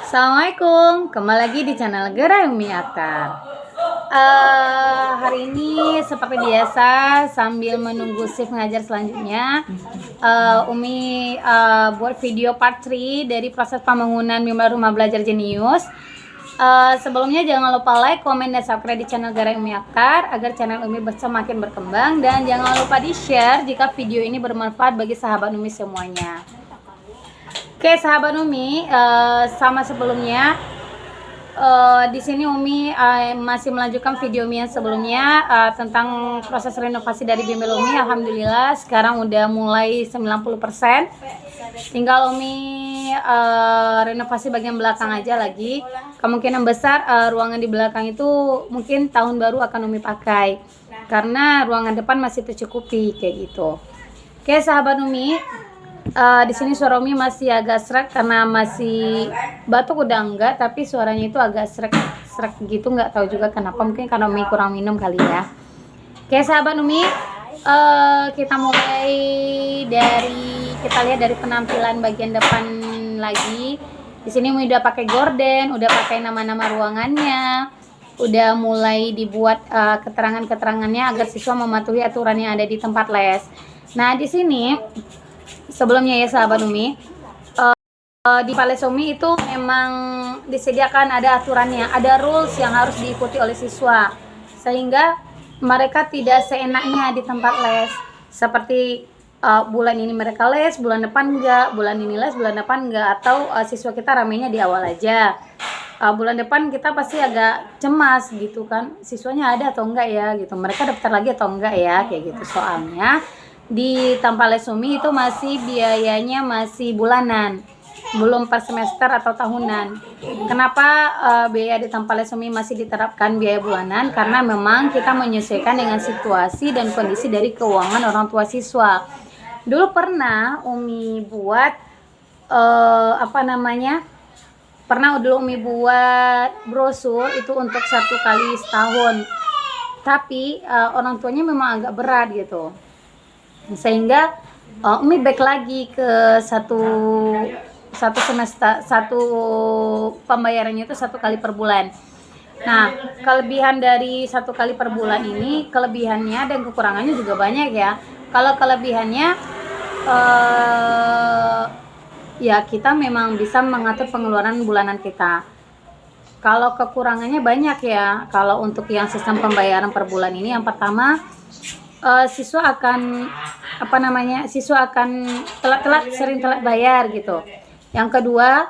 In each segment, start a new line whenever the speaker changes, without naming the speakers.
Assalamualaikum, kembali lagi di channel Gerai Umi Akar. Hari ini seperti biasa sambil menunggu shift ngajar selanjutnya, Umi buat video part 3 dari proses pembangunan bimbel rumah belajar jenius. Sebelumnya jangan lupa like, komen, dan subscribe di channel Gerai Umi Akar agar channel Umi semakin berkembang, dan jangan lupa di share jika video ini bermanfaat bagi sahabat Umi semuanya. Oke sahabat Umi, sama sebelumnya di sini Umi masih melanjutkan video Umi yang sebelumnya tentang proses renovasi dari bimbel Umi. Alhamdulillah sekarang udah mulai 90%. Tinggal Umi renovasi bagian belakang aja lagi. Kemungkinan besar ruangan di belakang itu mungkin tahun baru akan Umi pakai, karena ruangan depan masih tercukupi kayak gitu. Oke sahabat Umi, di sini suara Umi masih agak serak karena masih batuk udah enggak, tapi suaranya itu agak serak gitu, nggak tahu juga kenapa, mungkin karena Umi kurang minum kali ya. Oke sahabat Umi, kita mulai kita lihat dari penampilan bagian depan lagi. Di sini Umi udah pakai gorden, udah pakai nama-nama ruangannya, udah mulai dibuat keterangan-keterangannya agar siswa mematuhi aturan yang ada di tempat les. Nah di sini sebelumnya ya sahabat Umi, di les Umi itu memang disediakan ada aturannya, ada rules yang harus diikuti oleh siswa, sehingga mereka tidak seenaknya di tempat les. Seperti bulan ini mereka les, bulan depan enggak, bulan ini les, bulan depan enggak, atau siswa kita ramenya di awal aja. Bulan depan kita pasti agak cemas gitu kan, siswanya ada atau enggak ya gitu, mereka daftar lagi atau enggak ya, kayak gitu. Soalnya di tempat les Umi itu masih biayanya masih bulanan, belum per semester atau tahunan. Kenapa biaya di tempat les Umi masih diterapkan biaya bulanan? Karena memang kita menyesuaikan dengan situasi dan kondisi dari keuangan orang tua siswa. Dulu pernah Umi buat dulu Umi buat brosur itu untuk 1 kali setahun, tapi orang tuanya memang agak berat gitu, sehingga Umi back lagi ke satu semester, pembayarannya itu 1 kali per bulan. Nah kelebihan dari 1 kali per bulan ini, kelebihannya dan kekurangannya juga banyak ya. Kalau kelebihannya ya kita memang bisa mengatur pengeluaran bulanan kita. Kalau kekurangannya banyak ya. Kalau untuk yang sistem pembayaran per bulan ini, yang pertama siswa akan sering telat bayar gitu. Yang kedua,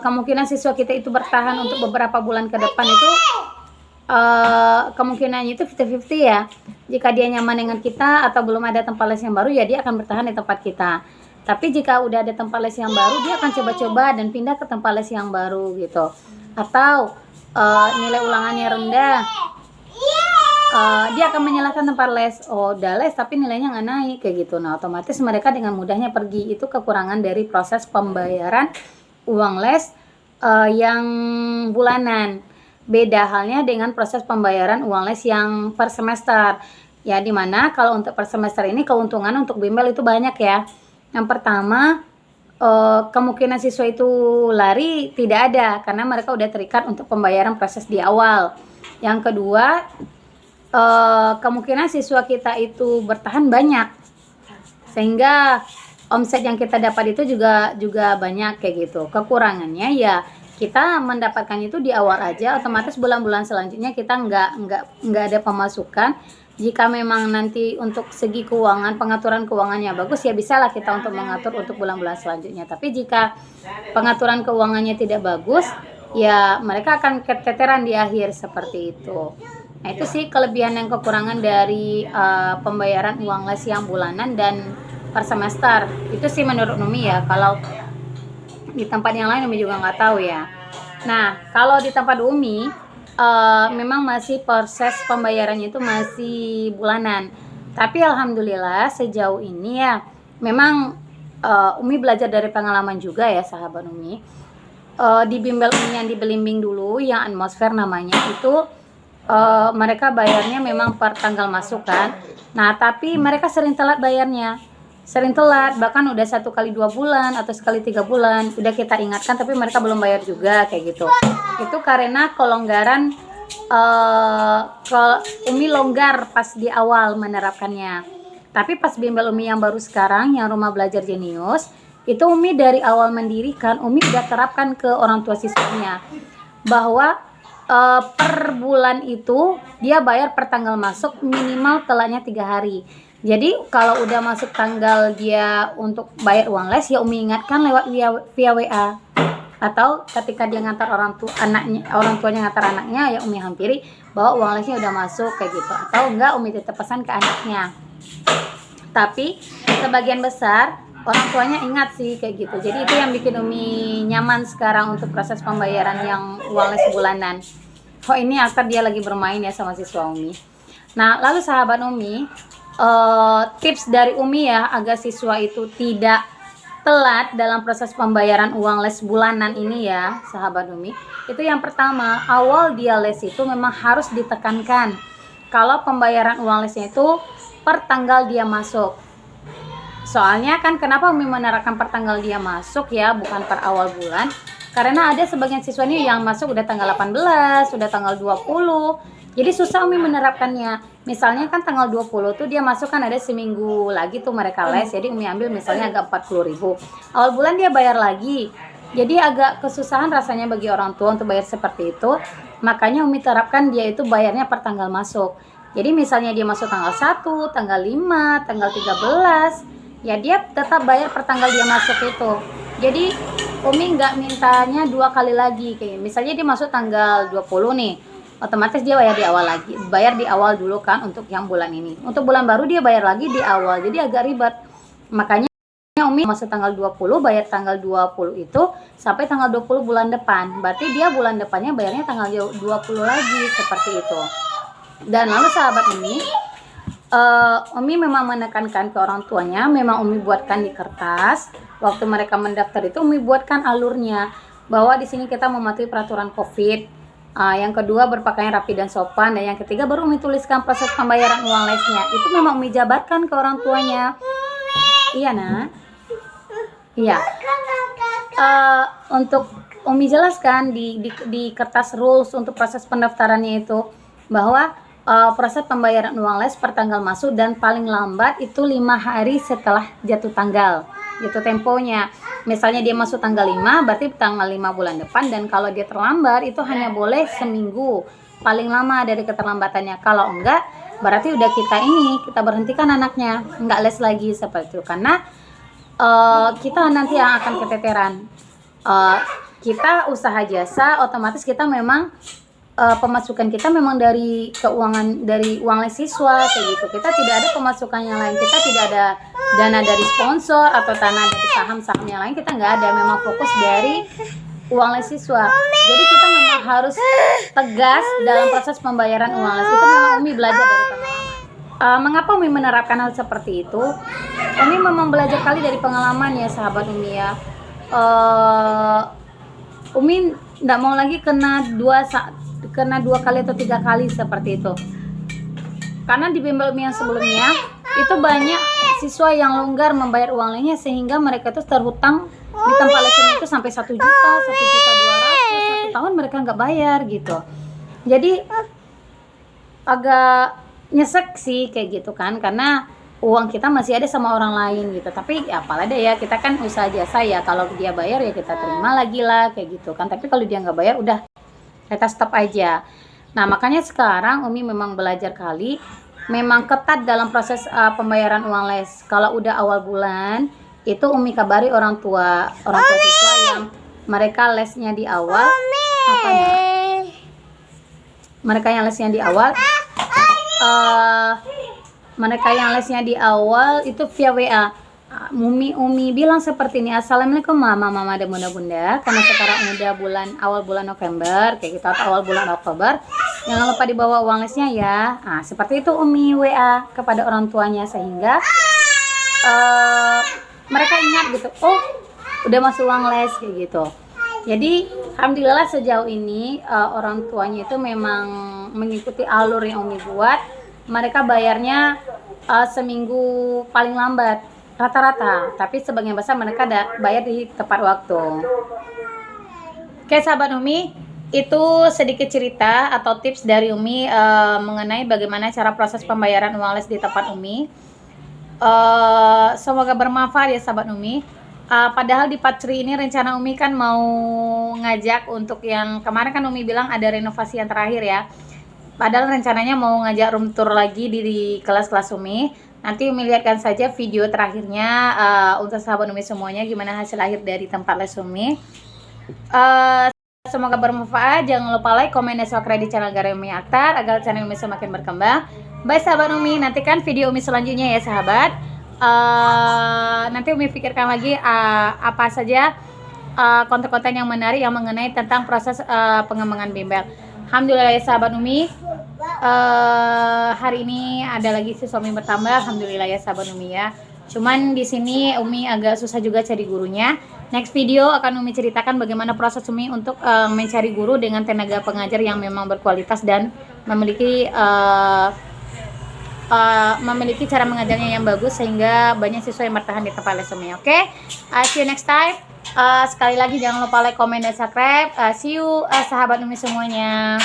kemungkinan siswa kita itu bertahan untuk beberapa bulan ke depan itu kemungkinannya itu 50-50 ya. Jika dia nyaman dengan kita atau belum ada tempat les yang baru, ya dia akan bertahan di tempat kita. Tapi jika udah ada tempat les yang baru, dia akan coba-coba dan pindah ke tempat les yang baru gitu. Atau nilai ulangannya rendah, dia akan menyalahkan tempat les. Udah les tapi nilainya nggak naik kayak gitu. Nah otomatis mereka dengan mudahnya pergi. Itu kekurangan dari proses pembayaran uang les yang bulanan. Beda halnya dengan proses pembayaran uang les yang per semester ya, dimana kalau untuk per semester ini keuntungan untuk bimbel itu banyak ya. Yang pertama, kemungkinan siswa itu lari tidak ada karena mereka udah terikat untuk pembayaran proses di awal. Yang kedua, kemungkinan siswa kita itu bertahan banyak, sehingga omset yang kita dapat itu juga banyak kayak gitu. Kekurangannya ya kita mendapatkan itu di awal aja, otomatis bulan-bulan selanjutnya kita nggak ada pemasukan. Jika memang nanti untuk segi keuangan, pengaturan keuangannya bagus, ya bisalah kita untuk mengatur untuk bulan-bulan selanjutnya. Tapi jika pengaturan keuangannya tidak bagus, ya mereka akan keteteran di akhir seperti itu. Nah itu sih kelebihan dan kekurangan dari pembayaran uang les yang bulanan dan per semester. Itu sih menurut Umi ya. Kalau di tempat yang lain Umi juga nggak tahu ya. Nah kalau di tempat Umi memang masih proses pembayarannya itu masih bulanan. Tapi alhamdulillah sejauh ini ya memang Umi belajar dari pengalaman juga ya sahabat Umi. Di bimbel Umi yang di Belimbing dulu, yang atmosfer namanya itu, mereka bayarnya memang per tanggal masuk kan. Nah tapi mereka sering telat bayarnya. sering telat, bahkan udah 1 kali 2 bulan atau sekali 3 bulan udah kita ingatkan tapi mereka belum bayar juga kayak gitu. Itu karena kelonggaran Umi longgar pas di awal menerapkannya. Tapi pas bimbel Umi yang baru sekarang yang Rumah Belajar Jenius, itu Umi dari awal mendirikan Umi udah terapkan ke orang tua siswanya bahwa per bulan itu dia bayar per tanggal masuk, minimal telatnya 3 hari. Jadi kalau udah masuk tanggal dia untuk bayar uang les, ya Umi ingatkan lewat via WA. Atau ketika dia ngantar orang tuanya ngantar anaknya, ya Umi hampiri bahwa uang lesnya udah masuk kayak gitu. Atau enggak Umi tetap pesan ke anaknya. Tapi sebagian besar orang tuanya ingat sih kayak gitu. Jadi itu yang bikin Umi nyaman sekarang untuk proses pembayaran yang uang les bulanan. Oh ini akar dia lagi bermain ya sama siswa Umi. Nah lalu sahabat Umi, tips dari Umi ya agar siswa itu tidak telat dalam proses pembayaran uang les bulanan ini ya sahabat Umi. Itu yang pertama, awal dia les itu memang harus ditekankan kalau pembayaran uang lesnya itu per tanggal dia masuk. Soalnya kan kenapa Umi menerapkan per tanggal dia masuk ya, bukan per awal bulan? Karena ada sebagian siswa ini yang masuk udah tanggal 18, udah tanggal 20. Jadi susah Umi menerapkannya. Misalnya kan tanggal 20 tuh dia masuk kan ada seminggu lagi tuh mereka les. Jadi Umi ambil misalnya agak 40.000. Awal bulan dia bayar lagi. Jadi agak kesusahan rasanya bagi orang tua untuk bayar seperti itu. Makanya Umi terapkan dia itu bayarnya per tanggal masuk. Jadi misalnya dia masuk tanggal 1, tanggal 5, tanggal 13, ya dia tetap bayar per tanggal dia masuk itu. Jadi Umi nggak mintanya 2 kali lagi. Kayak misalnya dia masuk tanggal 20 nih, otomatis dia bayar di awal lagi, bayar di awal dulu kan untuk yang bulan ini. Untuk bulan baru dia bayar lagi di awal, jadi agak ribet. Makanya Umi masuk tanggal 20, bayar tanggal 20 itu sampai tanggal 20 bulan depan. Berarti dia bulan depannya bayarnya tanggal 20 lagi, seperti itu. Dan lalu sahabat Umi memang menekankan ke orang tuanya, memang Umi buatkan di kertas. Waktu mereka mendaftar itu Umi buatkan alurnya bahwa di sini kita mematuhi peraturan COVID. Yang kedua berpakaian rapi dan sopan, dan yang ketiga baru Umi tuliskan proses pembayaran uang lesnya. Itu memang Umi jabarkan ke orang tuanya. Iya nak? Iya. Untuk Umi jelaskan di kertas rules untuk proses pendaftarannya itu bahwa proses pembayaran uang les per tanggal masuk dan paling lambat itu 5 hari setelah jatuh tanggal. Gitu temponya. Misalnya dia masuk tanggal 5, berarti tanggal 5 bulan depan, dan kalau dia terlambat itu hanya boleh seminggu paling lama dari keterlambatannya. Kalau enggak, berarti udah kita berhentikan anaknya, enggak les lagi seperti itu. Karena kita nanti yang akan keteteran. Kita usaha jasa, otomatis kita memang pemasukan kita memang dari keuangan, dari uang les siswa kayak gitu. Kita tidak ada pemasukan yang lain, kita tidak ada dana dari sponsor atau dana dari saham-saham yang lain, kita nggak ada. Memang fokus dari uang les siswa. Jadi kita memang harus tegas dalam proses pembayaran uang les. Itu memang Umi belajar dari pengalaman. Mengapa Umi menerapkan hal seperti itu? Umi memang belajar kali dari pengalaman ya sahabat Umi ya. Umi nggak mau lagi kena 2 kali atau 3 kali seperti itu. Karena di bimbel Umi yang sebelumnya itu banyak siswa yang longgar membayar uang lesnya sehingga mereka itu terhutang di tempat lesnya itu sampai 1 juta, 1.200.000, 1 tahun mereka nggak bayar gitu. Jadi agak nyesek sih kayak gitu kan, karena uang kita masih ada sama orang lain gitu. Tapi ya apalah deh ya, kita kan usaha jasa ya, kalau dia bayar ya kita terima lagi lah kayak gitu kan. Tapi kalau dia nggak bayar udah kita stop aja. Nah makanya sekarang Umi memang belajar kali, memang ketat dalam proses pembayaran uang les. Kalau udah awal bulan itu Umi kabari orang tua siswa yang mereka lesnya di awal. Apa ya? Mereka yang lesnya di awal, itu via WA. Umi bilang seperti ini, assalamualaikum mama dan bunda-bunda, karena sekarang udah awal bulan November kayak gitu atau awal bulan Oktober, jangan lupa dibawa uang lesnya ya. Nah seperti itu Umi WA kepada orang tuanya sehingga mereka ingat gitu, oh udah masuk uang les kayak gitu. Jadi alhamdulillah sejauh ini orang tuanya itu memang mengikuti alur yang Umi buat. Mereka bayarnya seminggu paling lambat. rata-rata, tapi sebagian besar mereka bayar di tepat waktu. Oke sahabat Umi, itu sedikit cerita atau tips dari Umi mengenai bagaimana cara proses pembayaran uang les di tempat Umi. Semoga bermanfaat ya sahabat Umi. Padahal di part 3 ini rencana Umi kan mau ngajak untuk yang kemarin kan Umi bilang ada renovasi yang terakhir ya. Padahal rencananya mau ngajak room tour lagi di kelas-kelas Umi. Nanti Umi lihatkan saja video terakhirnya untuk sahabat Umi semuanya gimana hasil akhir dari tempat les Umi. Semoga bermanfaat. Jangan lupa like, komen, dan subscribe di channel Garai Umi Akhtar agar channel Umi semakin berkembang. Bye sahabat Umi, nantikan video Umi selanjutnya ya sahabat. Nanti Umi pikirkan lagi apa saja konten-konten yang menarik yang mengenai tentang proses pengembangan bimbel. Alhamdulillah ya sahabat Umi, hari ini ada lagi siswa Umi bertambah. Alhamdulillah ya sahabat Umi ya. Cuman di sini Umi agak susah juga cari gurunya. Next video akan Umi ceritakan bagaimana proses Umi untuk mencari guru dengan tenaga pengajar yang memang berkualitas dan memiliki cara mengajarnya yang bagus sehingga banyak siswa yang bertahan di tempat les Umi. Oke, see you next time. Sekali lagi jangan lupa like, comment, dan subscribe. See you sahabat Umi semuanya.